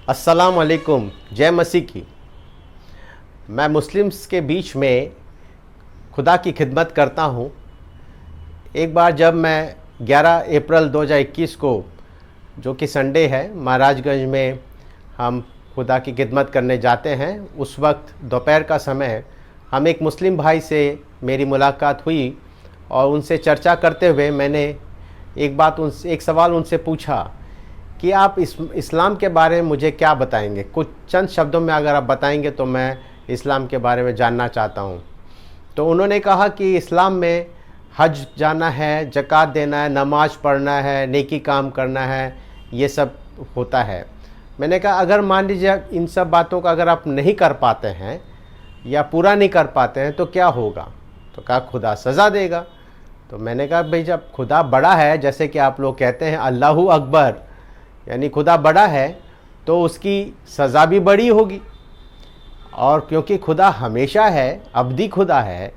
अस्सलाम वालेकुम, जय मसीह की। मैं मुस्लिम्स के बीच में खुदा की खिदमत करता हूँ। एक बार जब मैं 11 अप्रैल 2021 को, जो कि संडे है, महाराजगंज में हम खुदा की खिदमत करने जाते हैं। उस वक्त दोपहर का समय है। हम एक मुस्लिम भाई से मेरी मुलाकात हुई और उनसे चर्चा करते हुए मैंने एक सवाल उनसे पूछा कि आप इस्लाम के बारे में मुझे क्या बताएंगे। कुछ चंद शब्दों में अगर आप बताएंगे तो मैं इस्लाम के बारे में जानना चाहता हूँ। तो उन्होंने कहा कि इस्लाम में हज जाना है, ज़कात देना है, नमाज पढ़ना है, नेकी काम करना है, ये सब होता है। मैंने कहा अगर मान लीजिए इन सब बातों का अगर आप नहीं कर पाते हैं या पूरा नहीं कर पाते हैं तो क्या होगा। तो कहा खुदा सज़ा देगा। तो मैंने कहा भाई जब खुदा बड़ा है, जैसे कि आप लोग कहते हैं अल्लाहू अकबर, यानी खुदा बड़ा है तो उसकी सज़ा भी बड़ी होगी। और क्योंकि खुदा हमेशा है, अब्दी खुदा है,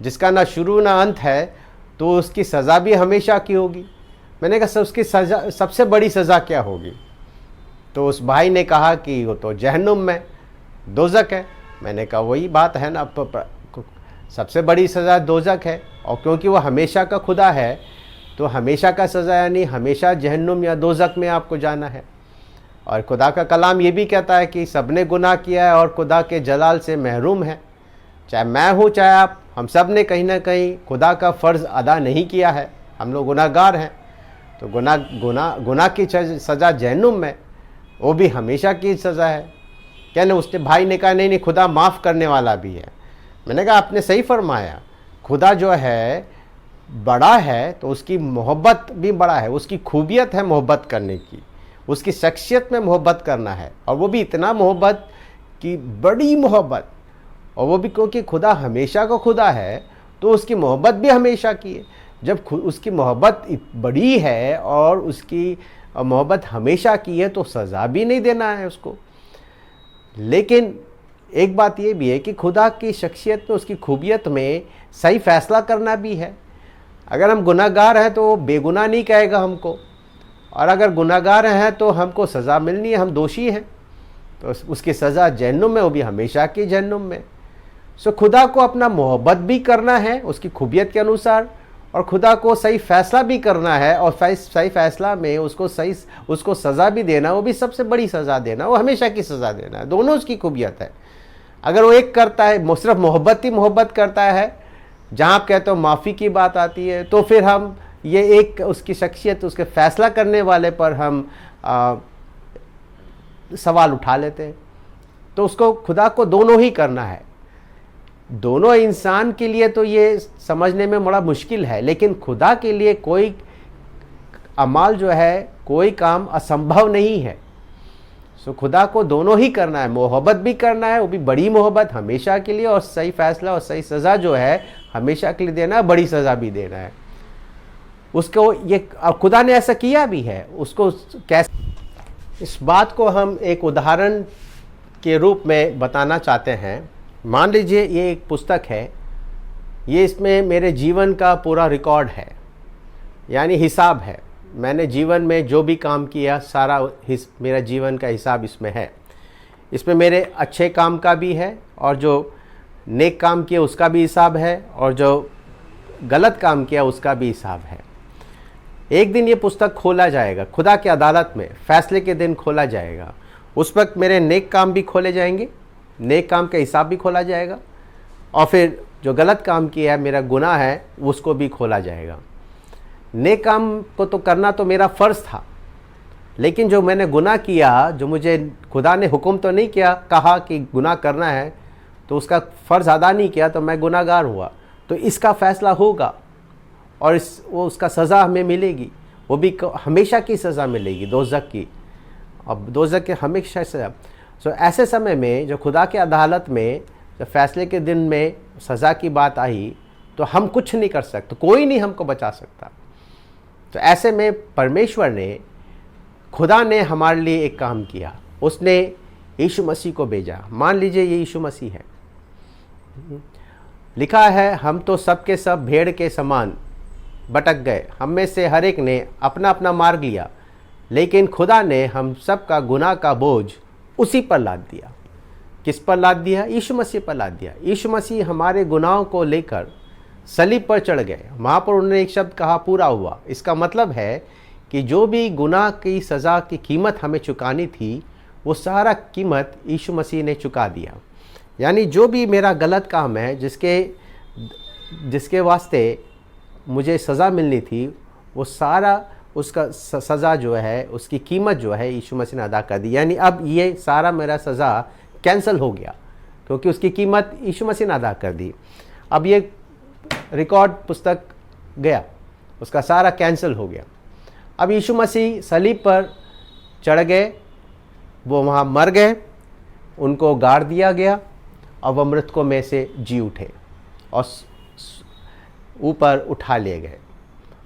जिसका ना शुरू ना अंत है, तो उसकी सज़ा भी हमेशा की होगी। मैंने कहा उसकी सज़ा, सबसे बड़ी सज़ा क्या होगी। तो उस भाई ने कहा कि वो तो जहन्नुम में, दोज़ख है। मैंने कहा वही बात है ना, सबसे बड़ी सज़ा दोज़ख है। और क्योंकि वो हमेशा का खुदा है तो हमेशा का सज़ा यानी हमेशा जहन्नुम या दोज़ख में आपको जाना है। और खुदा का कलाम ये भी कहता है कि सबने गुनाह किया है और खुदा के जलाल से महरूम है। चाहे मैं हूँ चाहे आप, हम सब ने कहीं ना कहीं खुदा का फ़र्ज़ अदा नहीं किया है। हम लोग गुनाहगार हैं। तो गुनाह की सज़ा जहन्नुम में, वो भी हमेशा की सज़ा है। कहने उसने भाई ने कहा नहीं, खुदा माफ़ करने वाला भी है। मैंने कहा आपने सही फरमाया, खुदा जो है बड़ा है तो उसकी मोहब्बत भी बड़ा है। उसकी खूबियत है मोहब्बत करने की, उसकी शख्सियत में मोहब्बत करना है। और वो भी इतना मोहब्बत कि बड़ी मोहब्बत। और वो भी क्योंकि खुदा हमेशा का खुदा है तो उसकी मोहब्बत भी हमेशा की है। जब उसकी मोहब्बत बड़ी है और उसकी मोहब्बत हमेशा की है तो सज़ा भी नहीं देना है उसको। लेकिन एक बात ये भी है कि खुदा की शख्सियत में, उसकी खूबियत में सही फ़ैसला करना भी है। अगर हम गुनाहगार हैं तो वो बेगुनाह नहीं कहेगा हमको, और अगर गुनाहगार हैं तो हमको सज़ा मिलनी है, हम दोषी हैं तो उसकी सज़ा जहन्नुम में, वो भी हमेशा की जहन्नुम में। सो खुदा को अपना मोहब्बत भी करना है उसकी खूबियत के अनुसार, और खुदा को सही फ़ैसला भी करना है, और सही फ़ैसला में उसको सज़ा भी देना, वो भी सबसे बड़ी सज़ा देना, वो हमेशा की सज़ा देना है। दोनों उसकी खूबियत है। अगर वो एक करता है, सिर्फ मोहब्बत ही मोहब्बत करता है, जहाँ आप कहते हो माफ़ी की बात आती है, तो फिर हम ये एक उसकी शख्सियत, उसके फ़ैसला करने वाले पर हम सवाल उठा लेते हैं। तो उसको खुदा को दोनों ही करना है। दोनों इंसान के लिए तो ये समझने में बड़ा मुश्किल है, लेकिन खुदा के लिए कोई अमाल जो है, कोई काम असंभव नहीं है। सो खुदा को दोनों ही करना है, मोहब्बत भी करना है, वो भी बड़ी मोहब्बत हमेशा के लिए, और सही फ़ैसला और सही सज़ा जो है हमेशा के लिए देना है, बड़ी सज़ा भी देना है उसको। ये खुदा ने ऐसा किया भी है। उसको कैसे, इस बात को हम एक उदाहरण के रूप में बताना चाहते हैं। मान लीजिए ये एक पुस्तक है, ये इसमें मेरे जीवन का पूरा रिकॉर्ड है, यानी हिसाब है। मैंने जीवन में जो भी काम किया सारा मेरा जीवन का हिसाब इसमें है। इसमें मेरे अच्छे काम का भी है, और जो नेक काम किया उसका भी हिसाब है, और जो गलत काम किया उसका भी हिसाब है। एक दिन ये पुस्तक खोला जाएगा, खुदा की अदालत में फैसले के दिन खोला जाएगा। उस वक्त मेरे नेक काम भी खोले जाएंगे, नेक काम का हिसाब भी खोला जाएगा, और फिर जो गलत काम किया है, मेरा गुनाह है, उसको भी खोला जाएगा। नेक काम को तो करना तो मेरा फ़र्ज़ था, लेकिन जो मैंने गुनाह किया, जो मुझे खुदा ने हुक्म तो नहीं किया, कहा कि गुनाह करना है, तो उसका फ़र्ज़ अदा नहीं किया, तो मैं गुनाहगार हुआ। तो इसका फ़ैसला होगा, और वो उसका सज़ा हमें मिलेगी, वो भी हमेशा की सज़ा मिलेगी, दोज़ख की। अब दोज़ख के हमेशा सज़ा। सो ऐसे समय में जो खुदा के अदालत में जब फैसले के दिन में सज़ा की बात आई, तो हम कुछ नहीं कर सकते, कोई नहीं हमको बचा सकता। तो ऐसे में परमेश्वर ने, खुदा ने हमारे लिए एक काम किया, उसने यीशु मसीह को भेजा। मान लीजिए ये यीशु मसीह है। लिखा है हम तो सब के सब भेड़ के समान भटक गए, हम में से हर एक ने अपना अपना मार्ग लिया, लेकिन खुदा ने हम सब का गुनाह का बोझ उसी पर लाद दिया। किस पर लाद दिया? यीशु मसीह पर लाद दिया। यीशु मसीह हमारे गुनाहों को लेकर सलीब पर चढ़ गए। वहाँ पर उन्होंने एक शब्द कहा, पूरा हुआ। इसका मतलब है कि जो भी गुनाह की सज़ा की कीमत हमें चुकानी थी, वो सारा कीमत यीशु मसीह ने चुका दिया। यानी जो भी मेरा गलत काम है, जिसके वास्ते मुझे सज़ा मिलनी थी, वो सारा उसका सज़ा जो है, उसकी कीमत जो है यीशु मसीह ने अदा कर दी। यानी अब ये सारा मेरा सज़ा कैंसिल हो गया, क्योंकि उसकी कीमत यीशु मसीह ने अदा कर दी। अब ये रिकॉर्ड पुस्तक गया, उसका सारा कैंसिल हो गया। अब यीशु मसीह सलीब पर चढ़ गए, वो वहाँ मर गए, उनको गाड़ दिया गया और वह मृतकों में से जी उठे और ऊपर उठा लिए गए,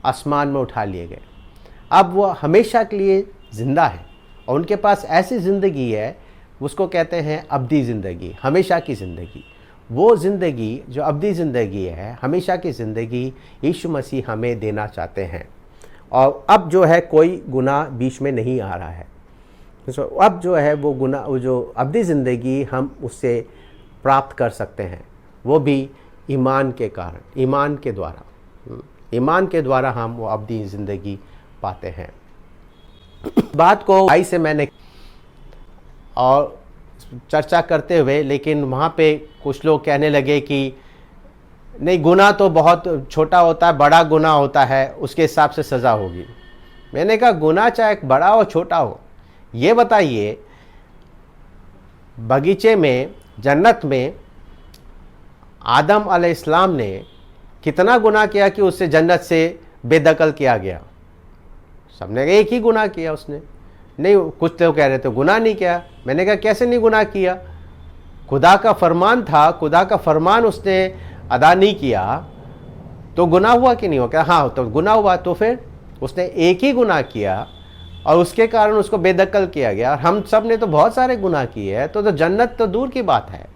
आसमान में उठा लिए गए। अब वो हमेशा के लिए ज़िंदा है और उनके पास ऐसी ज़िंदगी है, उसको कहते हैं अब्दी ज़िंदगी, हमेशा की ज़िंदगी। वो ज़िंदगी जो अब्दी ज़िंदगी है, हमेशा की ज़िंदगी यीशु मसीह हमें देना चाहते हैं। और अब जो है कोई गुनाह बीच में नहीं आ रहा है। तो अब जो है वो गुनाह, वो जो अब्दी ज़िंदगी हम उससे प्राप्त कर सकते हैं, वो भी ईमान के कारण, ईमान के द्वारा हम वो अब्दी ज़िंदगी पाते हैं। बात को भाई से मैंने और चर्चा करते हुए, लेकिन वहाँ पे कुछ लोग कहने लगे कि नहीं, गुनाह तो बहुत छोटा होता है, बड़ा गुनाह होता है, उसके हिसाब से सज़ा होगी। मैंने कहा गुनाह चाहे बड़ा हो छोटा हो, ये बताइए, बगीचे में, जन्नत में आदम अलैहिस्सलाम ने कितना गुनाह किया कि उससे जन्नत से बेदखल किया गया? सबने एक ही गुनाह किया उसने। नहीं, कुछ लोग कह रहे थे गुनाह नहीं किया। मैंने कहा कैसे नहीं गुनाह किया? खुदा का फरमान था, खुदा का फरमान उसने अदा नहीं किया तो गुनाह हुआ कि नहीं हुआ? क्या हाँ, तो गुनाह हुआ। तो फिर उसने एक ही गुनाह किया और उसके कारण उसको बेदखल किया गया। हम सब ने तो बहुत सारे गुनाह किए हैं, तो जन्नत तो दूर की बात है।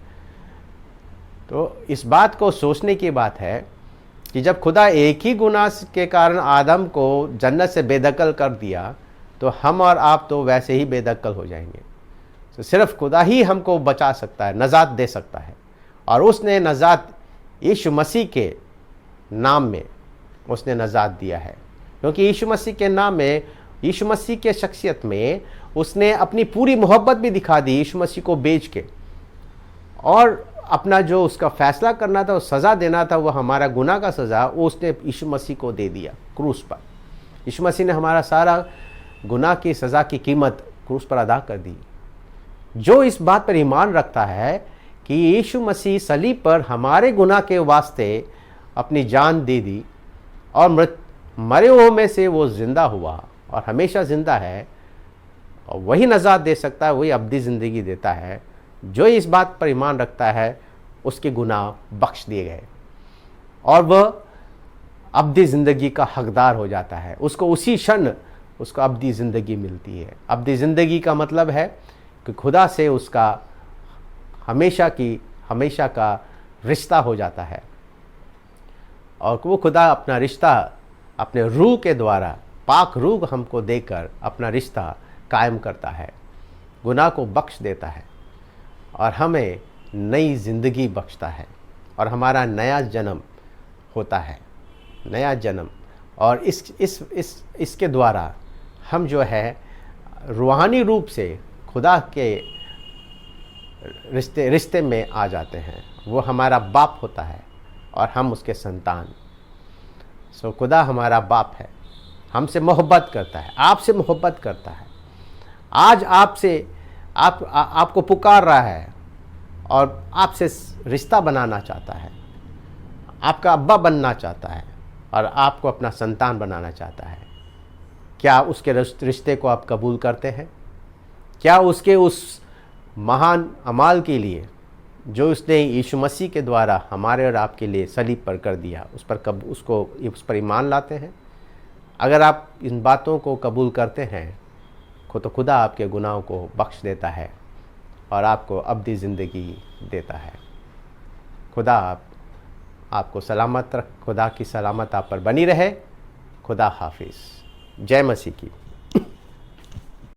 तो इस बात को सोचने की बात है कि जब खुदा एक ही गुनाह के कारण आदम को जन्नत से बेदखल कर दिया, तो हम और आप तो वैसे ही बेदखल हो जाएंगे। तो सिर्फ खुदा ही हमको बचा सकता है, नजात दे सकता है। और उसने नजात यीशु मसीह के नाम में उसने नजात दिया है, क्योंकि यीशु मसीह के नाम में, यीशु मसीह के शख्सियत में उसने अपनी पूरी मोहब्बत भी दिखा दी, यीशु मसीह को बेच के। और अपना जो उसका फैसला करना था, वो सज़ा देना था, वो हमारा गुनाह का सज़ा, वो उसने यीशु मसीह को दे दिया क्रूस पर। यीशु मसीह ने हमारा सारा गुनाह की सज़ा की कीमत क्रूस पर अदा कर दी। जो इस बात पर ईमान रखता है कि यीशु मसीह सलीब पर हमारे गुनाह के वास्ते अपनी जान दे दी और मरे हुओं में से वो ज़िंदा हुआ और हमेशा ज़िंदा है, और वही नजात दे सकता है, वही अब्दी ज़िंदगी देता है। जो इस बात पर ईमान रखता है, उसके गुनाह बख्श दिए गए और वह अब्दी ज़िंदगी का हकदार हो जाता है। उसको उसी क्षण उसको अब्दी ज़िंदगी मिलती है। अब्दी ज़िंदगी का मतलब है कि खुदा से उसका हमेशा का रिश्ता हो जाता है, और वो खुदा अपना रिश्ता अपने रूह के द्वारा, पाक रूह हमको देकर अपना रिश्ता कायम करता है, गुनाह को बख्श देता है और हमें नई ज़िंदगी बख्शता है, और हमारा नया जन्म होता है, नया जन्म। और इसके द्वारा हम जो है रूहानी रूप से खुदा के रिश्ते में आ जाते हैं। वो हमारा बाप होता है और हम उसके संतान। सो खुदा हमारा बाप है, हमसे मोहब्बत करता है, आपसे मोहब्बत करता है। आज आपको पुकार रहा है और आपसे रिश्ता बनाना चाहता है, आपका अब्बा बनना चाहता है और आपको अपना संतान बनाना चाहता है। क्या उसके रिश्ते को आप कबूल करते हैं? क्या उसके उस महान अमाल के लिए जो उसने यीशु मसीह के द्वारा हमारे और आपके लिए सलीब पर कर दिया, उस पर ईमान लाते हैं? अगर आप इन बातों को कबूल करते हैं तो खुदा आपके गुनाहों को बख्श देता है और आपको अब्दी ज़िंदगी देता है। खुदा आपको सलामत रख, खुदा की सलामत आप पर बनी रहे। खुदा हाफिज़। जय मसीह की।